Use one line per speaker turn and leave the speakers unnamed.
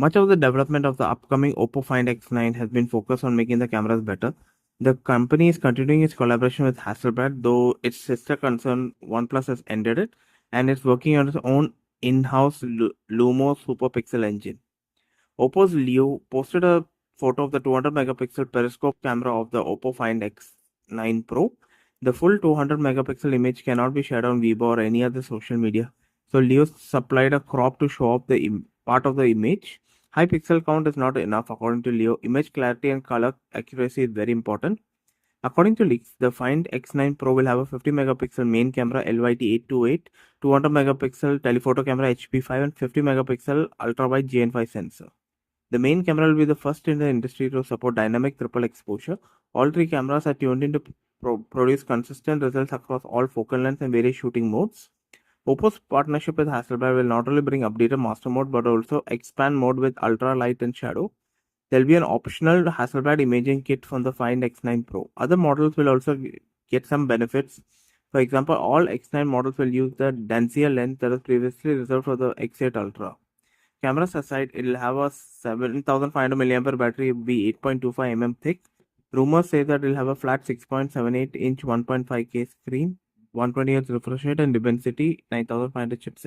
Much of the development of the upcoming Oppo Find X9 has been focused on making the cameras better. The company is continuing its collaboration with Hasselblad, though its sister concern OnePlus has ended it, and it's working on its own in-house Lumo Super Pixel Engine. Oppo's Leo posted a photo of the 200 megapixel periscope camera of the Oppo Find X9 Pro. The full 200 megapixel image cannot be shared on Weibo or any other social media. So Leo supplied a crop to show off the part of the image. High pixel count is not enough according to Leo. Image clarity and color accuracy is very important. According to leaks, the Find X9 Pro will have a 50 megapixel main camera LYT828, 200 megapixel telephoto camera HP5 and 50 megapixel ultrawide GN5 sensor. The main camera will be the first in the industry to support dynamic triple exposure. All three cameras are tuned in to produce consistent results across all focal lengths and various shooting modes. Oppo's partnership with Hasselblad will not only bring updated master mode but also expand mode with ultra light and shadow. There will be an optional Hasselblad imaging kit from the Find X9 Pro. Other models will also get some benefits. For example, all X9 models will use the denser lens that was previously reserved for the X8 Ultra. Cameras aside, it will have a 7500 mAh battery, be 8.25 mm thick. Rumors say that it will have a flat 6.78 inch 1.5K screen, 120Hz refresh rate, and Dimensity 9500 chipset.